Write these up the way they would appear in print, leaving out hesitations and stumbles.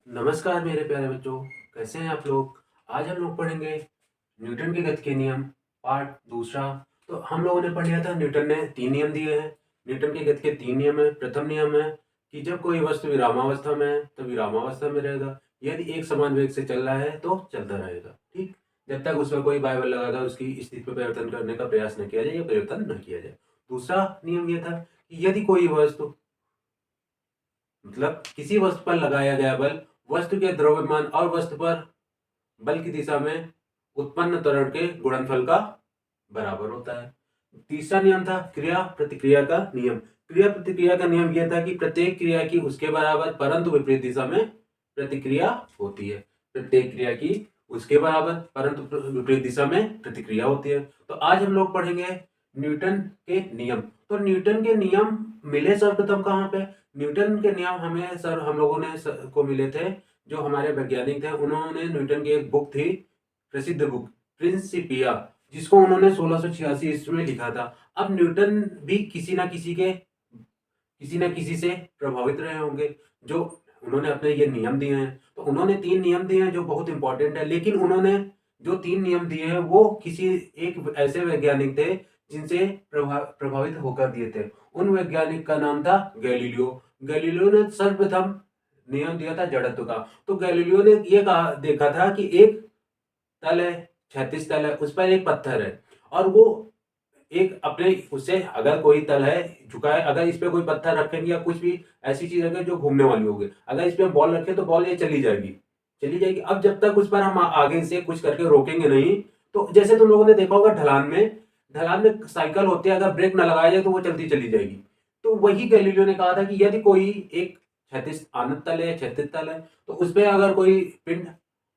नमस्कार मेरे प्यारे बच्चों, कैसे हैं आप लोग। आज हम लोग पढ़ेंगे न्यूटन के गति के नियम पार्ट दूसरा। तो हम लोगों ने पढ़ लिया था, न्यूटन ने 3 नियम दिए हैं। न्यूटन के गति के 3 नियम है। प्रथम नियम है कि जब कोई वस्तु विरामावस्था में है तो विरामावस्था में रहेगा। यदि एक समान वेग से चल रहा है तो चलता रहेगा, ठीक। जब तक उसमें कोई बाइबल लगाकर उसकी स्थिति में परिवर्तन करने का प्रयास न किया जाए या परिवर्तन न किया जाए। दूसरा नियम यह था कि यदि कोई वस्तु मतलब किसी वस्तु पर लगाया गया बल वस्तु के द्रव्यमान और वस्तु पर बल की दिशा में उत्पन्न त्वरण के गुणनफल का बराबर होता है। तीसरा नियम था क्रिया प्रतिक्रिया का नियम। क्रिया प्रतिक्रिया का नियम यह था कि प्रत्येक क्रिया की उसके बराबर परंतु विपरीत दिशा में प्रतिक्रिया होती है। प्रत्येक क्रिया की उसके बराबर परंतु विपरीत दिशा में प्रतिक्रिया होती है। तो आज हम लोग पढ़ेंगे न्यूटन के नियम। तो न्यूटन के नियम मिले सर्वप्रथम कहाँ पे। न्यूटन के नियम हमें सर हम लोगों ने को मिले थे, जो हमारे वैज्ञानिक थे उन्होंने न्यूटन की एक बुक थी, प्रसिद्ध बुक प्रिंसिपिया, जिसको उन्होंने 1686 ईस्वी में लिखा था। अब न्यूटन भी किसी ना किसी से प्रभावित रहे होंगे, जो उन्होंने अपने ये नियम दिए हैं। तो उन्होंने 3 नियम दिए हैं जो बहुत इंपॉर्टेंट है, लेकिन उन्होंने जो 3 नियम दिए हैं वो किसी एक ऐसे वैज्ञानिक थे जिनसे प्रभावित होकर दिए थे। उन वैज्ञानिक का नाम था गैलीलियो। गैलीलियो ने सर्वप्रथम नियम दिया था जड़त्व का। तो गैलीलियो ने ये कहा देखा था कि एक तल है, क्षैतिज तल है, उस पर एक पत्थर है और वो एक अपने उससे अगर कोई तल है झुका है, अगर इस पे कोई पत्थर रखेंगे या कुछ भी ऐसी चीज रखें जो घूमने वाली होगी, अगर इस पे हम बॉल रखें तो बॉल ये चली जाएगी। अब जब तक उस पर हम आगे से कुछ करके रोकेंगे नहीं, तो जैसे तुम लोगों ने देखा होगा ढलान में साइकिल होती है, अगर ब्रेक न लगाया जाए तो वो चलती चली जाएगी। तो वही गैलीलियो ने कहा था कि यदि कोई एक क्षैतिज आनत तल है, क्षैतिज तल है, तो उसपे अगर कोई पिंड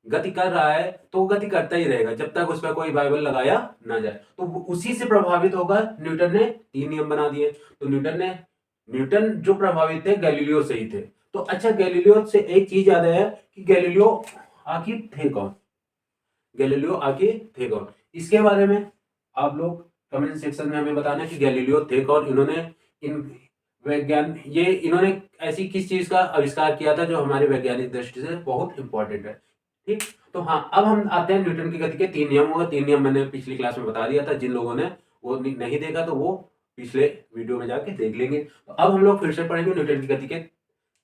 गति कर रहा है तो वो गति करता ही रहेगा जब तक उस पर कोई बाइबल लगाया ना जाए। तो उसी से प्रभावित होकर न्यूटन ने 3 नियम बना दिए। तो न्यूटन जो प्रभावित थे गैलीलियो से ही थे। तो अच्छा, गैलीलियो से एक चीज याद है कि आखिर थे कौन गैलीलियो आखिर थे कौन। इसके बारे में आप लोग कमेंट सेक्शन में हमें बताना कि गैलीलियो थे कौन। इन इन्होंने ऐसी किस चीज का आविष्कार किया था जो हमारे वैज्ञानिक दृष्टि से बहुत इंपॉर्टेंट है, ठीक। तो हाँ, अब हम आते हैं न्यूटन की गति के 3 नियम हुए। 3 नियम मैंने पिछली क्लास में बता दिया था, जिन लोगों ने वो नहीं देखा तो वो पिछले वीडियो में जाके देख लेंगे। तो अब हम लोग फिर से पढ़ेंगे न्यूटन की गति के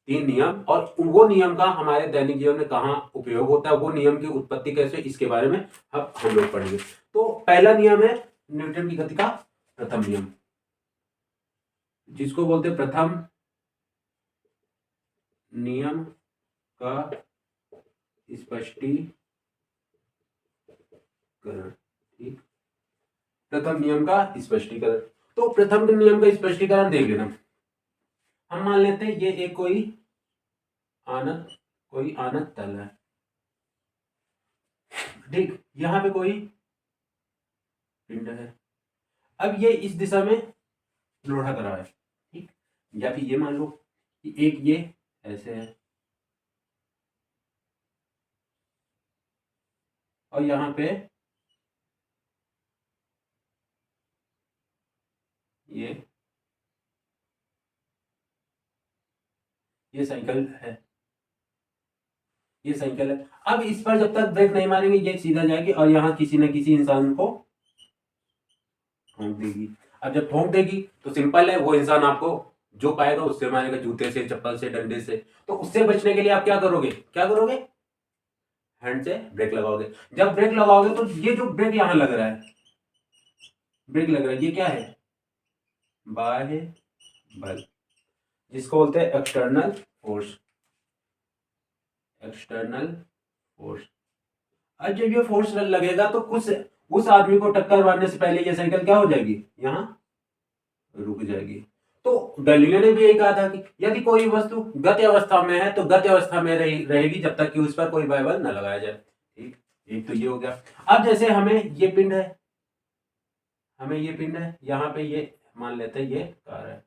3 नियम और वो नियम का हमारे दैनिक जीवन में कहाँ उपयोग होता है, वो नियम की उत्पत्ति कैसे, इसके बारे में अब हम लोग पढ़ेंगे। तो पहला नियम है न्यूटन की गति का प्रथम नियम, जिसको बोलते हैं प्रथम नियम का स्पष्टीकरण, ठीक। प्रथम नियम का स्पष्टीकरण। तो प्रथम नियम का स्पष्टीकरण देख लेना। हम मान लेते हैं ये एक कोई आनत तल है, ठीक। यहां पे कोई पिंड है। अब ये इस दिशा में लोढ़ा करा है, ठीक। या फिर ये मान लो कि एक ये ऐसे है और यहाँ पे ये साइकिल है, ये साइकिल है। अब इस पर जब तक ब्रेक नहीं मारेंगे ये सीधा जाएगी और यहाँ किसी न किसी इंसान को ठोक देगी। अब जब ठोक देगी तो सिंपल है, वो इंसान आपको जो पाएगा उससे मारेगा, जूते से, चप्पल से, डंडे से। तो उससे बचने के लिए आप क्या करोगे, हैंड से ब्रेक लगाओगे। जब ब्रेक लगाओगे तो ये जो ब्रेक यहां लग रहा है, ये क्या है, बाह्य बल, जिसको बोलते हैं एक्सटर्नल फोर्स। अब जब ये फोर्स लगेगा तो कुछ उस आदमी को टक्कर मारने से पहले ये साइकिल क्या हो जाएगी, यहाँ रुक जाएगी। तो गैलीलियो ने भी यही कहा था कि यदि कोई वस्तु गति अवस्था में है तो गति अवस्था में रहेगी जब तक कि उस पर कोई बल न लगाया जाए, ठीक। एक तो ये हो गया। अब जैसे हमें ये पिंड है, यहाँ पे ये मान लेते हैं ये कार है,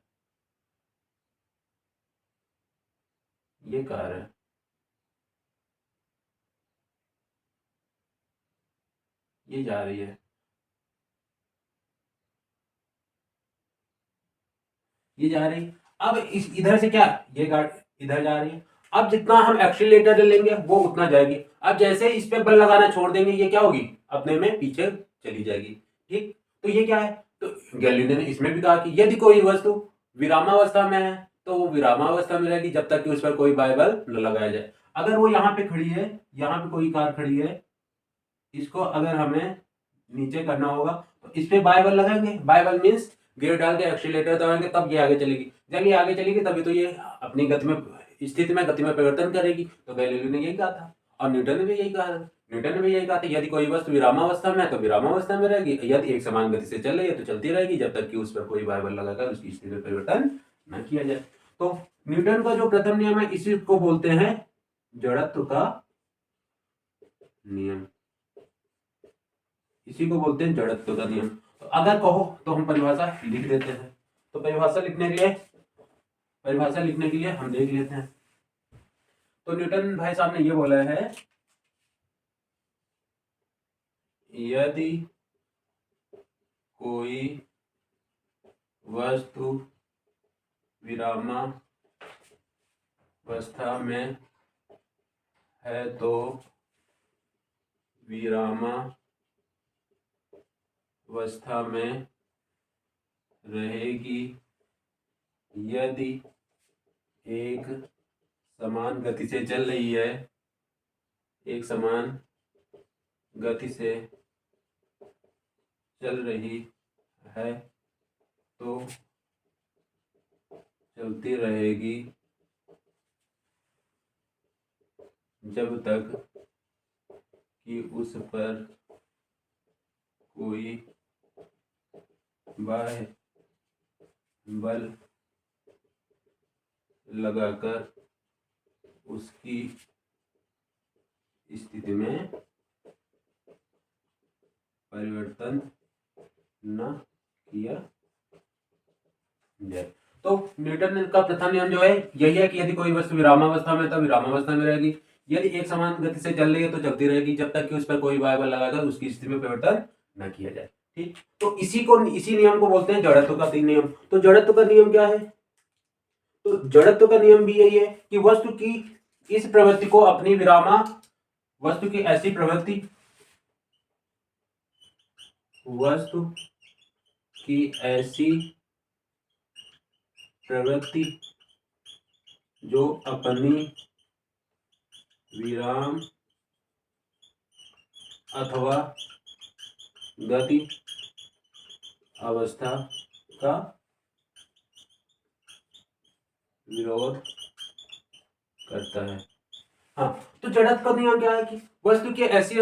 ये कार है। ये जा रही है, ये जा रही। अब इस इधर से क्या, ये गाड़ी इधर जा रही है। अब जितना हम एक्सीलरेटर लेंगे वो उतना जाएगी। अब जैसे इस पे बल लगाना छोड़ देंगे, ये क्या होगी, अपने में पीछे चली जाएगी। ठीक, तो ये क्या है, तो गैलीलियो ने इसमें भी कहा कि यदि कोई वस्तु विरामावस्था में है तो वो विरामावस्था में रहेगी जब तक कि उस पर कोई बाह्य बल न लगाया जाए। अगर वो यहाँ पे खड़ी है, यहाँ पे कोई कार खड़ी है, इसको अगर हमें नीचे करना होगा तो इस पे बाह्य बल लगाएंगे। बाह्य बल मीन्स गियर डाल के एक्सीलरेटर दबाएंगे तब ये आगे चलेगी। जब ये आगे चलेगी तभी तो ये अपनी गति में, स्थिति में, गति में परिवर्तन करेगी। तो गैलीलियो ने यही कहा था और न्यूटन ने भी यही कहा था। न्यूटन ने भी यही कहा था, यदि कोई वस्तु विरामावस्था में है तो विरामावस्था में रहेगी, यदि एक समान गति से चल रही है तो चलती रहेगी जब तक कि उस पर कोई बाह्य बल लगाकर उसकी स्थिति में परिवर्तन न किया जाए। तो न्यूटन का जो प्रथम नियम है इसी को बोलते हैं जड़त्व का नियम, इसी को बोलते हैं जड़त्व का नियम। तो अगर कहो तो हम परिभाषा लिख देते हैं। तो परिभाषा लिखने के लिए हम देख लेते हैं। तो न्यूटन भाई साहब ने ये बोला है, यदि कोई वस्तु विरामावस्था में है तो विरामावस्था में रहेगी यदि एक समान गति से चल रही है, एक समान गति से चल रही है तो चलती रहेगी जब तक कि उस पर कोई बाह्य बल लगाकर उसकी स्थिति में परिवर्तन न किया जाए। तो न्यूटन का प्रथम नियम जो है यही है कि यदि कोई वस्तु विरामावस्था में तो विरामावस्था में रहेगी, यदि एक समान गति से चल रही है तो चलती रहेगी जब तक कि उस पर कोई बाह्य बल लगाकर उसकी स्थिति में परिवर्तन न किया जाए। ठीक, तो इसी नियम को बोलते हैं जड़त्व का नियम। तो जड़त्व का नियम क्या है, तो जड़त्व का नियम भी यही है कि वस्तु की इस प्रवृत्ति को अपनी वस्तु की ऐसी प्रवृत्ति, वस्तु की ऐसी प्रवृत्ति जो अपनी विराम अथवा गति अवस्था का विरोध करता है। हाँ, तो जड़त्व का नियम क्या है कि वस्तु की ऐसी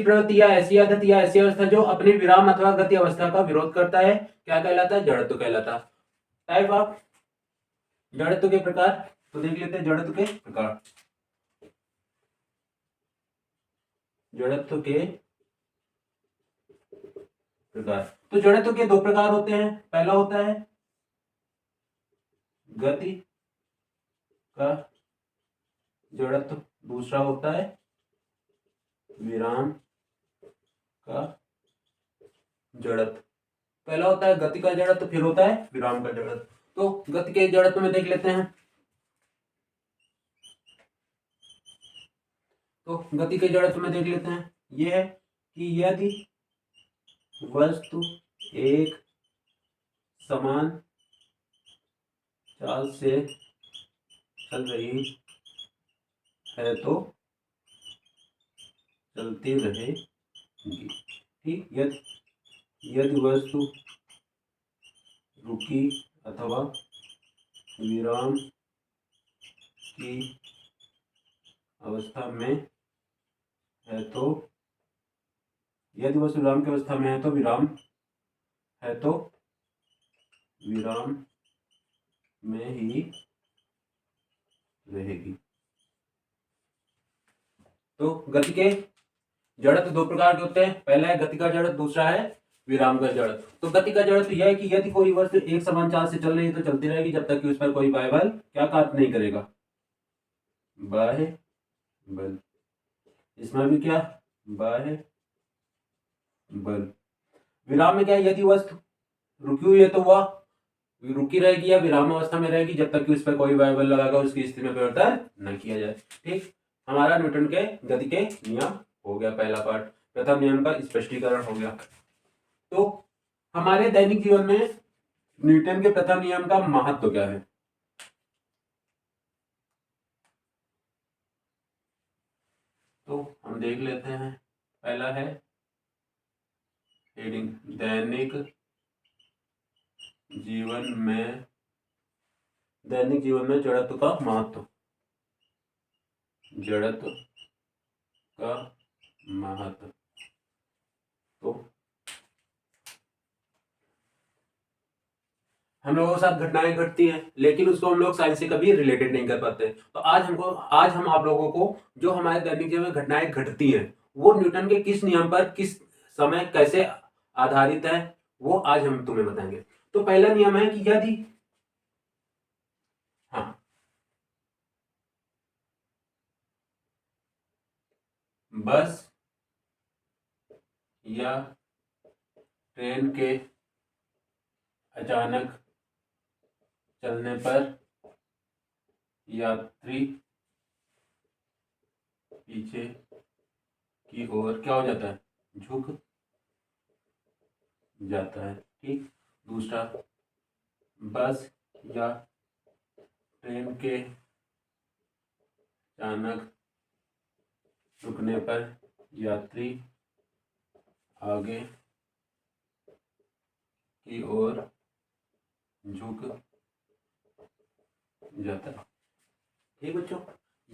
प्रवृत्ति या ऐसी आदत या ऐसी अवस्था जो अपनी विराम अथवा गति अवस्था का विरोध करता है, क्या कहलाता है, जड़त्व कहलाता है। टाइप ऑफ जड़त्व के प्रकार, तो देख लेते हैं जड़त्व के प्रकार। जड़त्व के प्रकार, तो जड़त्व के दो प्रकार होते हैं। पहला होता है गति का जड़त्व, दूसरा होता है विराम का जड़त्व। पहला होता है गति का जड़त्व, फिर होता है विराम का जड़त्व। तो गति के जड़त्व में देख लेते हैं। तो गति के जड़त्व में देख लेते हैं, यह है कि यदि वस्तु एक समान चाल से चल रही है तो चलती रहेगी। ठीक, यदि वस्तु रुकी अथवा विराम की अवस्था में है तो, यदि वस्तु विराम की अवस्था में है तो विराम में ही रहेगी। तो गति के जड़त्व दो प्रकार के होते हैं। पहला है गति का जड़त्व, दूसरा है विराम का जड़त्व। तो गति का जड़त्व यह है कि यदि कोई वस्तु एक समान चाल से चल रही है तो चलती रहेगी जब तक कि उस पर कोई बाह्य बल क्या कार्य नहीं करेगा, बाह्य बल। इसमें भी क्या, बाह्य बल। विराम में क्या है, यदि वस्तु रुकी हुई है तो वह रुकी रहेगी या विरामावस्था में रहेगी जब तक कि उस पर कोई वायबल लगाकर उसकी स्थिति में परिवर्तन न किया जाए। ठीक, हमारा न्यूटन के गति के नियम हो गया पहला पार्ट, प्रथम नियम का स्पष्टीकरण हो गया। तो हमारे दैनिक जीवन में न्यूटन के प्रथम नियम का महत्व क्या है? तो हम देख लेते हैं। पहला है हेडिंग, दैनिक जीवन में जड़त्व का महत्व। जड़त्व का महत्व। तो हम लोगों के साथ घटनाएं घटती हैं, लेकिन उसको हम लोग साइंस से कभी रिलेटेड नहीं कर पाते। तो आज हम आप लोगों को जो हमारे दैनिक जीवन में घटनाएं घटती हैं वो न्यूटन के किस नियम पर किस समय कैसे आधारित है वो आज हम तुम्हें बताएंगे। तो पहला नियम है कि यदि बस या ट्रेन के अचानक चलने पर यात्री पीछे की ओर क्या हो जाता है? झुक जाता है। ठीक, दूसरा, बस या ट्रेन के अचानक रुकने पर यात्री आगे की ओर झुक जाता है। ठीक बच्चों,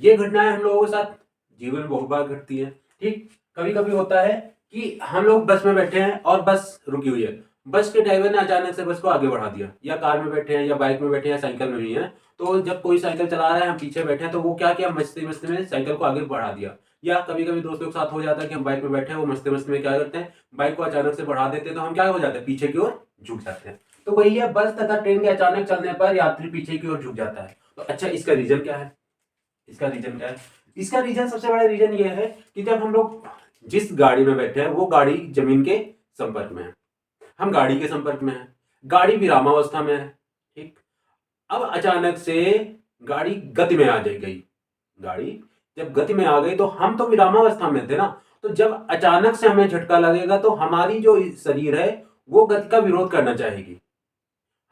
ये घटनाएं हम लोगों के साथ जीवन में बहुत बार घटती है। ठीक, कभी कभी होता है कि हम लोग बस में बैठे हैं और बस रुकी हुई है, बस के ड्राइवर ने अचानक से बस को आगे बढ़ा दिया, या कार में बैठे हैं या बाइक में बैठे हैं या साइकिल में भी हैं, तो जब कोई साइकिल चला रहा है हम पीछे बैठे हैं तो वो क्या किया, मस्ती मस्ती में साइकिल को आगे बढ़ा दिया। या कभी कभी दोस्तों के साथ हो जाता है कि हम बाइक में बैठे हैं, वो मस्ती मस्ती में क्या करते हैं, बाइक को अचानक से बढ़ा देते हैं, तो हम क्या हो जाते हैं, पीछे की ओर झुक जाते हैं। तो वही है, बस तथा ट्रेन के अचानक चलने पर यात्री पीछे की ओर झुक जाता है। तो अच्छा, इसका रीजन क्या है? इसका रीजन सबसे बड़ा रीजन ये है कि जब हम लोग जिस गाड़ी में बैठे हैं वो गाड़ी जमीन के संपर्क में है, हम गाड़ी के संपर्क में है, गाड़ी विरामावस्था में है। ठीक, अब अचानक से गाड़ी गति में आ गई, गाड़ी जब गति में आ गई तो हम तो विरामावस्था में थे ना, तो जब अचानक से हमें झटका लगेगा तो हमारी जो शरीर है वो गति का विरोध करना चाहेगी,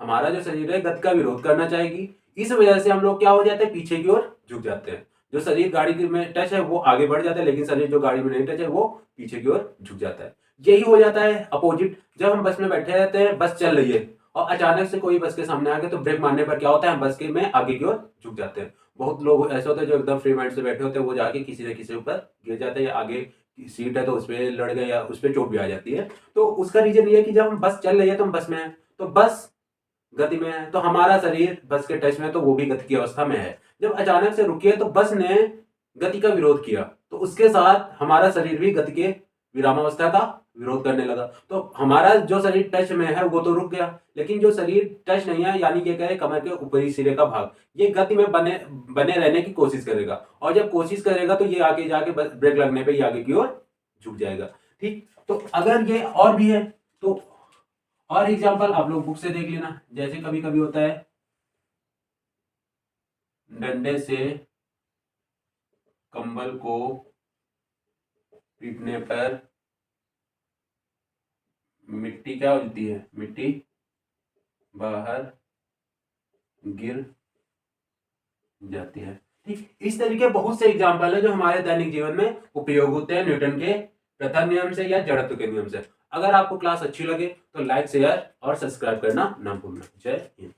हमारा जो शरीर है गति का विरोध करना चाहेगी। इस वजह से हम लोग क्या हो जाते हैं, पीछे की ओर झुक जाते हैं। जो शरीर गाड़ी में टच है वो आगे बढ़ जाता है, लेकिन शरीर जो गाड़ी में नहीं टच है वो पीछे की ओर झुक जाता है। यही हो जाता है अपोजिट, जब हम बस में बैठे रहते हैं, बस चल रही है और अचानक से कोई बस के सामने आ गए तो ब्रेक मारने पर क्या होता है, हम बस के में आगे की ओर झुक जाते हैं। बहुत लोग ऐसे होते हैं जो एकदम फ्री माइंड से बैठे होते हैं, वो जाके किसी न किसी ऊपर गिर जाते हैं, या आगे सीट है तो उस पर लड़ गए या उस पर चोट भी आ जाती है। तो उसका रीजन ये है कि जब हम बस चल रही है तो हम बस में है, तो बस गति में है तो हमारा शरीर बस के टच में है तो वो भी गति की अवस्था में है। जब अचानक से रुकी है तो बस ने गति का विरोध किया, तो उसके साथ हमारा शरीर भी गति के विरामावस्था का विरोध करने लगा। तो हमारा जो शरीर टच में है वो तो रुक गया, लेकिन जो शरीर टच नहीं है, यानी कि कहे कमर के ऊपरी सिरे का भाग, ये गति में बने रहने की कोशिश करेगा, और जब कोशिश करेगा तो ये आगे जाके ब्रेक लगने पे ये आगे की ओर झुक जाएगा। ठीक, तो अगर ये और भी है तो और एग्जांपल आप लोग बुक से देख लेना। जैसे कभी कभी होता है, डंडे से कंबल को पीटने पर मिट्टी क्या होती है, मिट्टी बाहर गिर जाती है। ठीक, इस तरीके के बहुत से एग्जांपल है जो हमारे दैनिक जीवन में उपयोग होते हैं न्यूटन के प्रथम नियम से या जड़त्व के नियम से। अगर आपको क्लास अच्छी लगे तो लाइक, शेयर और सब्सक्राइब करना ना भूलना। जय हिंद।